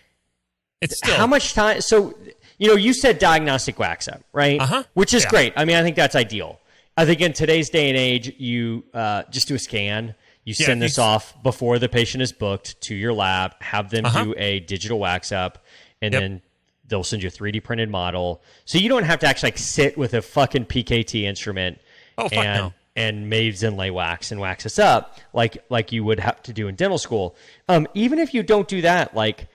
C: It's still...
B: How much time... So, you said diagnostic wax up, right? Which is great. I mean, I think that's ideal. I think in today's day and age, you just do a scan. You send this off before the patient is booked to your lab, have them do a digital wax up, and then... They'll send you a 3D printed model, so you don't have to actually sit with a fucking PKT instrument and Maves inlay wax and wax this up like you would have to do in dental school. Even if you don't do that, like,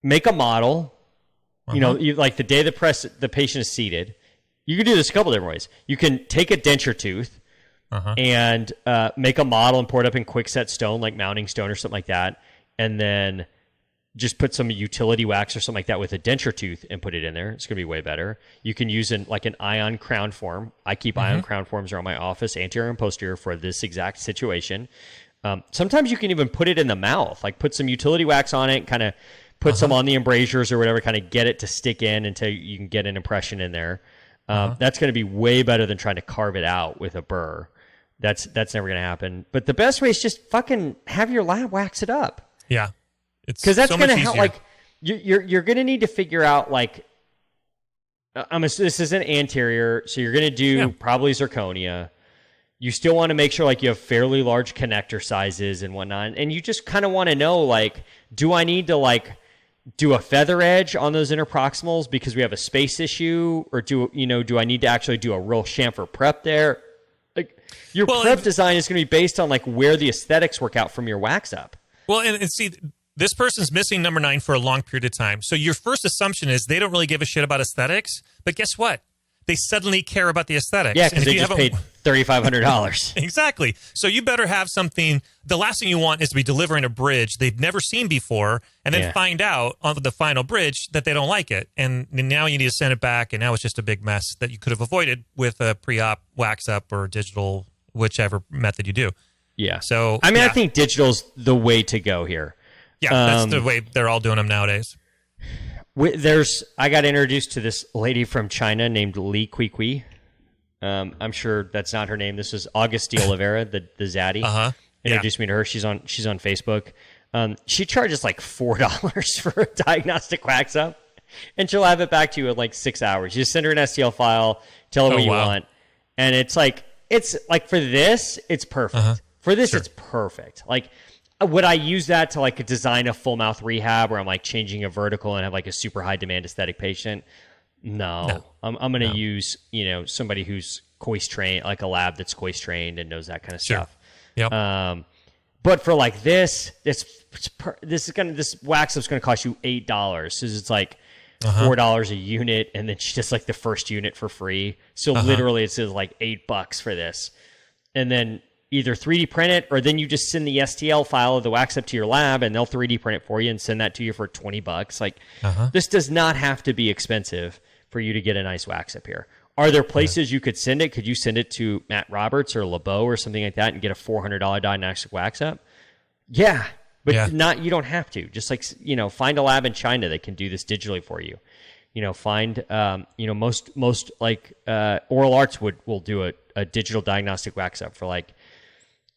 B: make a model. You like the day the patient is seated. You can do this a couple different ways. You can take a denture tooth and make a model and pour it up in quickset stone, like mounting stone or something like that, and then just put some utility wax or something like that with a denture tooth and put it in there. It's going to be way better. You can use an ion crown form. I keep ion crown forms around my office, anterior and posterior, for this exact situation. Sometimes you can even put it in the mouth, like put some utility wax on it, kind of put some on the embrasures or whatever, kind of get it to stick in until you can get an impression in there. That's going to be way better than trying to carve it out with a burr. That's never going to happen. But the best way is just fucking have your lab wax it up.
C: Yeah.
B: Because that's going to help. Like, you're going to need to figure out, like, this is an anterior, so you're going to do probably zirconia. You still want to make sure, like, you have fairly large connector sizes and whatnot, and you just kind of want to know, like, do I need to, like, do a feather edge on those interproximals because we have a space issue, or do I need to actually do a real chamfer prep there? Like, your prep design is going to be based on, like, where the aesthetics work out from your wax up.
C: Well, and see, this person's missing number 9 for a long period of time. So your first assumption is they don't really give a shit about aesthetics. But guess what? They suddenly care about the aesthetics.
B: Yeah, because they just paid $3,500.
C: Exactly. So you better have something. The last thing you want is to be delivering a bridge they've never seen before and then find out on the final bridge that they don't like it. And now you need to send it back, and now it's just a big mess that you could have avoided with a pre-op wax up or digital, whichever method you do.
B: Yeah.
C: So
B: I mean, I think digital's the way to go here.
C: Yeah, that's the way they're all doing them nowadays.
B: I got introduced to this lady from China named Li Kui. I'm sure that's not her name. This is August de Oliveira, the zaddy. Introduced me to her. She's on Facebook. She charges like $4 for a diagnostic wax up, and she'll have it back to you in like 6 hours. You just send her an STL file, tell her what you want, and it's like for this, it's perfect. For this, it's perfect. Like, would I use that to like design a full mouth rehab where I'm like changing a vertical and have like a super high demand aesthetic patient? No. I'm going to use, somebody who's COIS trained, like a lab that's COIS trained and knows that kind of stuff.
C: Yep.
B: But for like this wax up's going to cost you $8. So it's like $4 a unit, and then just like the first unit for free. So literally it says like $8 for this. And then either 3D print it, or then you just send the STL file of the wax up to your lab, and they'll 3D print it for you and send that to you for $20. Like, this does not have to be expensive for you to get a nice wax up here. Are there places you could send it? Could you send it to Matt Roberts or LeBeau or something like that and get a $400 diagnostic wax up? Yeah, but you don't have to. Just like, find a lab in China that can do this digitally for you. Find, most like Oral Arts will do a digital diagnostic wax up for like,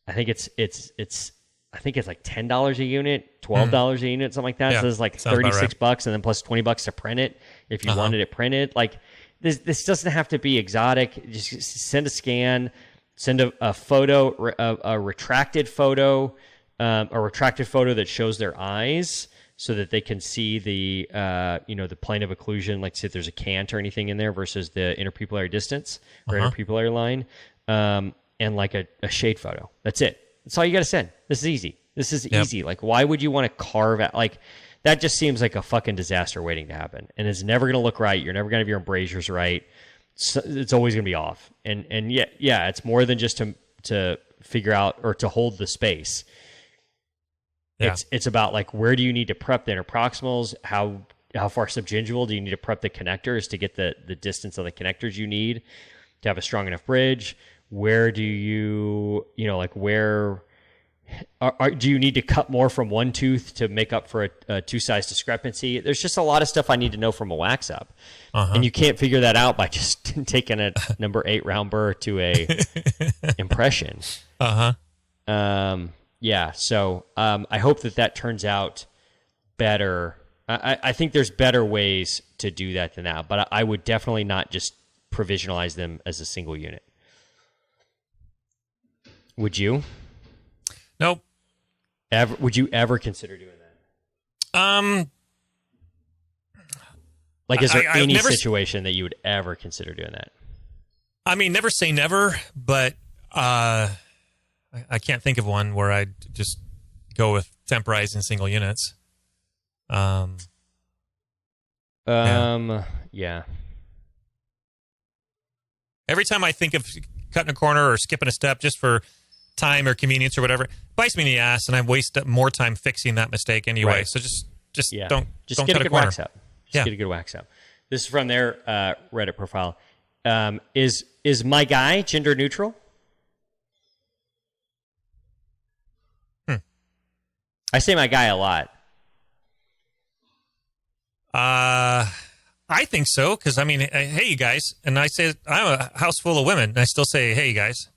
B: I think it's like $10 a unit, $12 a unit, something like that. So it's like $36 and then plus $20 to print it if you wanted it printed. Like, this doesn't have to be exotic. Just send a scan, send a photo, a retracted photo that shows their eyes, so that they can see the the plane of occlusion, like say if there's a cant or anything in there versus the interpupillary distance or interpupillary line, and like a shade photo. That's it. That's all you got to send. This is easy. This is easy. Like, why would you want to carve out like that? Just seems like a fucking disaster waiting to happen, and it's never going to look right. You're never going to have your embrasures right. It's always going to be off. And yeah, it's more than just to figure out or to hold the space. Yeah. It's about like, where do you need to prep the interproximals? How far subgingival do you need to prep the connectors to get the distance of the connectors you need to have a strong enough bridge? Where do you do you need to cut more from one tooth to make up for a two-size discrepancy? There's just a lot of stuff I need to know from a wax up. And you can't figure that out by just taking a number 8 round burr to a impression. Yeah, so I hope that turns out better. I think there's better ways to do that than that, but I would definitely not just provisionalize them as a single unit. Would you?
C: Nope.
B: Would you ever consider doing that? Like, is there any situation that you would ever consider doing that?
C: I mean, never say never, but I can't think of one where I'd just go with temporizing single units.
B: Yeah.
C: Every time I think of cutting a corner or skipping a step just for time or convenience or whatever, it bites me in the ass, and I waste more time fixing that mistake anyway. Right. So just don't
B: get
C: cut
B: a good wax out. Get a good wax out. This is from their Reddit profile. Is my guy gender neutral? I say my guy a lot.
C: I think so, because I mean, hey, you guys, and I say I'm a house full of women, and I still say, hey, you guys.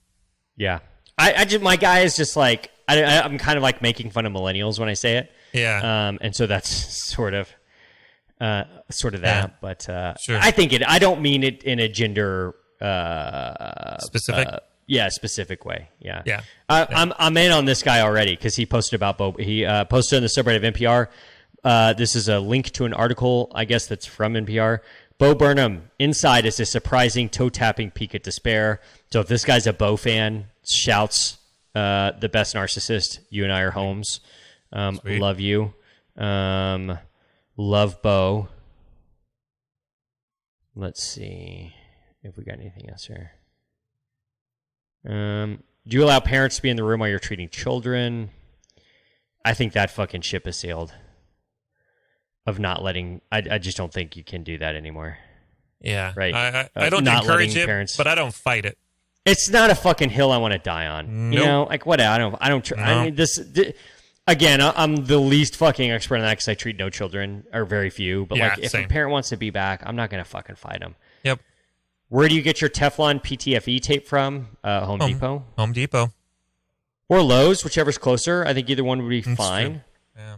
B: Yeah, I just, my guy is just like, I'm kind of like making fun of millennials when I say it.
C: Yeah.
B: And so that's sort of that, but
C: sure.
B: I don't mean it in a gender
C: specific.
B: Specific way. Yeah.
C: Yeah.
B: I'm in on this guy already because he posted about Bo. He posted on the subreddit of NPR. This is a link to an article, I guess, that's from NPR. Bo Burnham, inside is a surprising toe-tapping peek at despair. So if this guy's a Bo fan, shouts, the best narcissist, you and I are homes. Love you. Love Bo. Let's see if we got anything else here. Do you allow parents to be in the room while you're treating children? I think that fucking ship has sailed. Of not letting, I just don't think you can do that anymore.
C: Yeah,
B: right.
C: I don't encourage it, but I don't fight it.
B: It's not a fucking hill I want to die on.
C: Nope.
B: You know, like what? I don't.
C: No.
B: I mean, again, I'm the least fucking expert on that because I treat no children or very few. But like, if a parent wants to be back, I'm not gonna fucking fight them.
C: Yep.
B: Where do you get your Teflon PTFE tape from? Home Depot.
C: Home Depot.
B: Or Lowe's, whichever's closer. I think either one would be
C: That's
B: fine.
C: True. Yeah.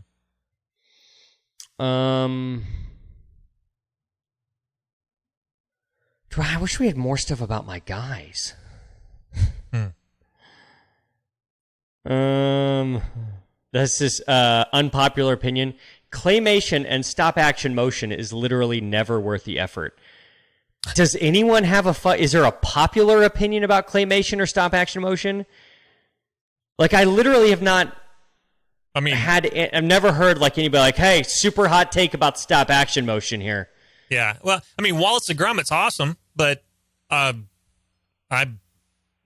B: I wish we had more stuff about my guys. That's this unpopular opinion. Claymation and stop action motion is literally never worth the effort. Does anyone have is there a popular opinion about claymation or stop action motion? Like, I literally have not. I mean, I've never heard like anybody like, "Hey, super hot take about stop action motion here."
C: Yeah, well, I mean, while it's a Grummet's awesome, but I'm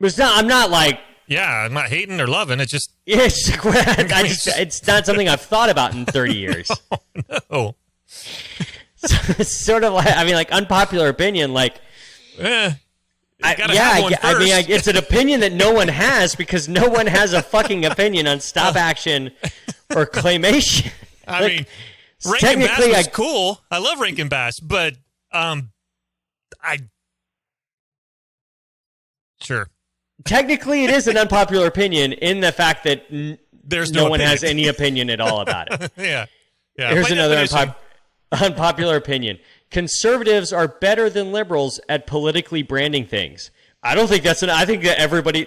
B: not like.
C: Yeah, I'm not hating or loving. It's just
B: it's not something I've thought about in 30 years.
C: No.
B: So it's sort of like, I mean, like, unpopular opinion, like. It's an opinion that no one has because no one has a fucking opinion on stop action or claymation.
C: I mean, Rankin Bass was cool. I love Rankin Bass, but sure.
B: Technically, it is an unpopular opinion in the fact that
C: there's
B: no one has any opinion at all about it.
C: Yeah.
B: Here's another unpopular opinion. Conservatives are better than liberals at politically branding things. I don't think that's I think that everybody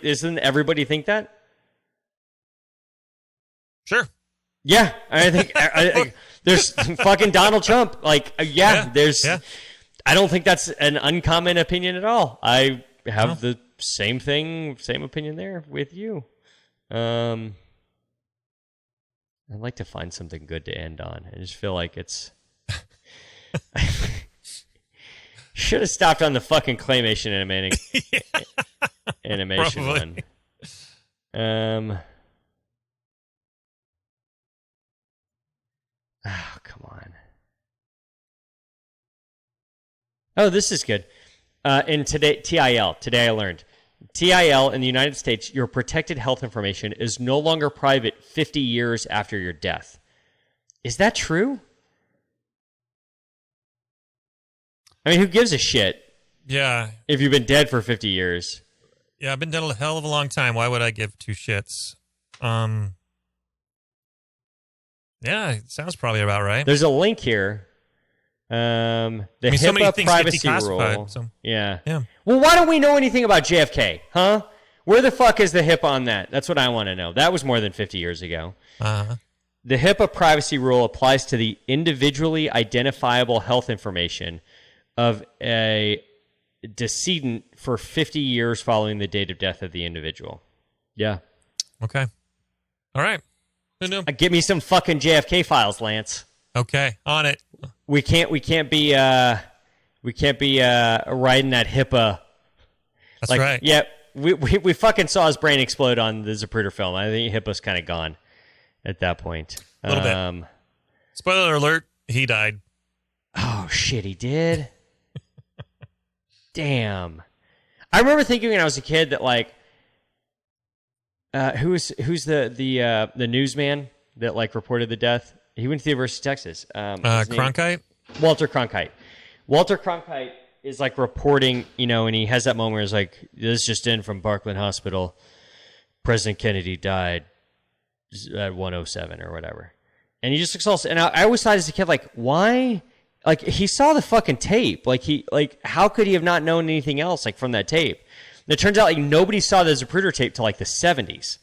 B: think that?
C: Sure.
B: Yeah, I think there's fucking Donald Trump. Like, there's. Yeah. I don't think that's an uncommon opinion at all. I have the same opinion there with you. I'd like to find something good to end on. I just feel like it's. Should have stopped on the fucking claymation animation
C: Probably.
B: one. Oh, come on. Oh, this is good. In today I learned TIL in the United States, your protected health information is no longer private 50 years after your death. Is that true? I mean, who gives a shit?
C: Yeah.
B: If you've been dead for 50 years.
C: Yeah, I've been dead a hell of a long time. Why would I give two shits? Yeah, it sounds probably about right.
B: There's a link here. The HIPAA privacy rule. So. Yeah. Well, why don't we know anything about JFK? Huh? Where the fuck is the HIPAA on that? That's what I want to know. That was more than 50 years ago.
C: Uh-huh.
B: The HIPAA privacy rule applies to the individually identifiable health information of a decedent for 50 years following the date of death of the individual. Yeah.
C: Okay. All right.
B: Give me some fucking JFK files, Lance.
C: Okay, on it.
B: We can't be riding that HIPAA.
C: That's right.
B: Yeah, we fucking saw his brain explode on the Zapruder film. I think HIPAA's kind of gone at that point.
C: A little bit. Spoiler alert: he died.
B: Oh shit, he did. Damn. I remember thinking when I was a kid that like, who's the newsman that like reported the death? He went to the University of Texas.
C: Cronkite?
B: Walter Cronkite. Walter Cronkite is like reporting, and he has that moment where he's like, this just in from Parkland Hospital. President Kennedy died at 1:07 or whatever. And he just looks all, and I always thought as a kid, like, why? Like, he saw the fucking tape. How could he have not known anything else, like, from that tape? And it turns out, like, nobody saw the Zapruder tape till, like, the 70s.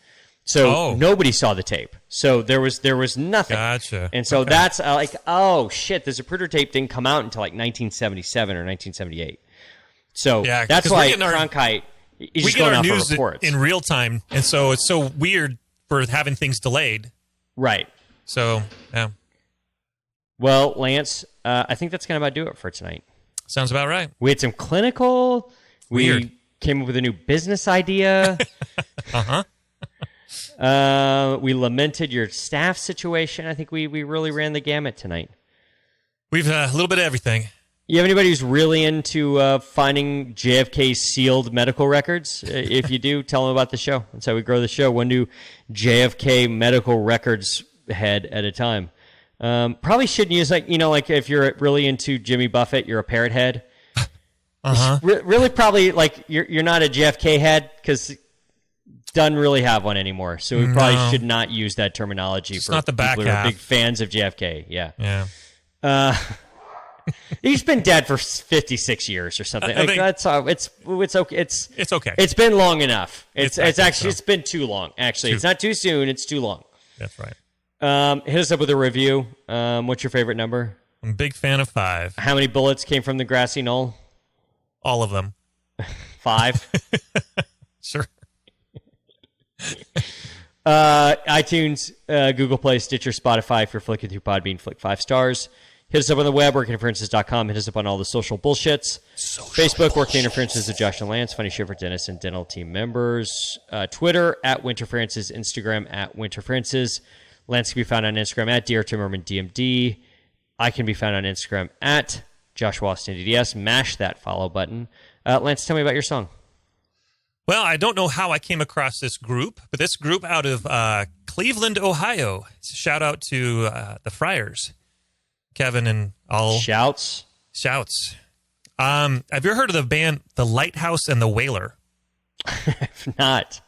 B: So nobody saw the tape. So there was nothing.
C: Gotcha.
B: And so that's like, oh shit, the Zapruder tape didn't come out until like 1977 or 1978. So that's why Cronkite is just going off of reports.
C: In real time, and so it's so weird for having things delayed.
B: Right.
C: So yeah.
B: Well, Lance, I think that's going to about do it for tonight.
C: Sounds about right.
B: We had some clinical.
C: Weird.
B: We came up with a new business idea.
C: Uh-huh.
B: We lamented your staff situation. I think we really ran the gamut tonight.
C: We've a little bit of everything.
B: You have anybody who's really into finding JFK sealed medical records? If you do, tell them about the show. That's how we grow the show. One new JFK medical records head at a time. Probably shouldn't use like if you're really into Jimmy Buffett, you're a parrot head.
C: Uh-huh.
B: Really, probably like you're not a JFK head because doesn't really have one anymore. So we probably should not use that terminology for
C: not the back
B: people who are
C: half.
B: big fans of JFK.
C: Yeah.
B: He's been dead for 56 years or something. It's okay.
C: It's okay.
B: It's been long enough. It's
C: actually
B: been too long. Actually, it's not too soon. It's too long.
C: That's right.
B: Hit us up with a review. What's your favorite number?
C: I'm a big fan of 5.
B: How many bullets came from the grassy knoll?
C: All of them.
B: 5.
C: Sure.
B: iTunes, Google Play, Stitcher, Spotify. If you're flicking through Podbean, flick 5 stars. Hit us up on the web, workinginterferences.com. Hit us up on all the social bullshits. Facebook, Working Interferences with Josh and Lance. Funny shit for dentists and dental team members. Twitter, @Winterferences. Instagram, @Winterferences. Lance can be found on Instagram, @DrTimmermanDMD. I can be found on Instagram, @JoshWalstonDDS. Mash that follow button. Lance, tell me about your song.
C: Well, I don't know how I came across this group, but this group out of Cleveland, Ohio. It's a shout out to the Friars, Kevin and all.
B: Shouts.
C: Have you ever heard of the band The Lighthouse and the Wailer?
B: I've not.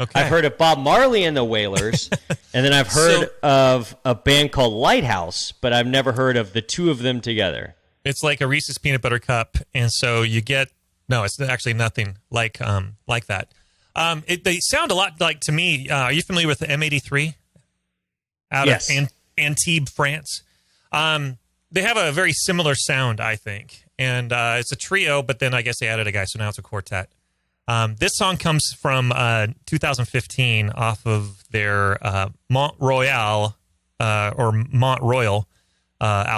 C: Okay.
B: I've heard of Bob Marley and the Wailers, and then I've heard of a band called Lighthouse, but I've never heard of the two of them together.
C: It's like a Reese's peanut butter cup, and so you get it's actually nothing like that. They sound a lot like, to me. Are you familiar with the M83? out of Antibes, France. They have a very similar sound, I think. And it's a trio, but then I guess they added a guy, so now it's a quartet. This song comes from 2015 off of their Mont Royal album.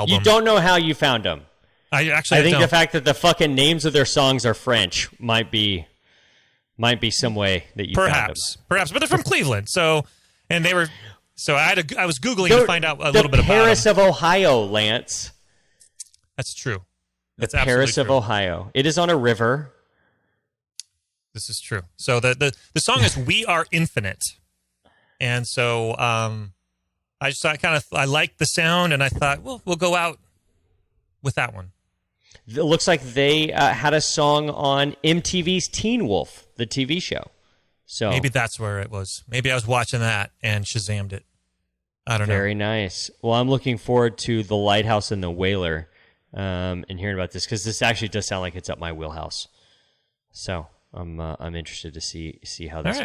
B: You don't know how you found them.
C: I
B: think the fact that the fucking names of their songs are French might be some way that you found them.
C: Perhaps, but they're from Cleveland. So I was Googling to find out a little bit about them.
B: Paris of Ohio, Lance.
C: That's true. That's
B: Paris of
C: true.
B: Ohio. It is on a river.
C: This is true. So the song is "We Are Infinite," and so I liked the sound, and I thought, well, we'll go out with that one.
B: It looks like they had a song on MTV's Teen Wolf, the TV show. So
C: maybe that's where it was. Maybe I was watching that and Shazammed it. I don't know.
B: Very nice. Well, I'm looking forward to The Lighthouse and the Whaler and hearing about this, because this actually does sound like it's up my wheelhouse. So I'm interested to see how this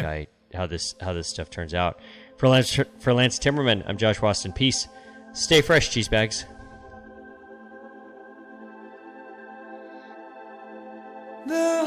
B: how this stuff turns out. For Lance Timmerman, I'm Josh Waston. Peace. Stay fresh, cheese bags.
D: The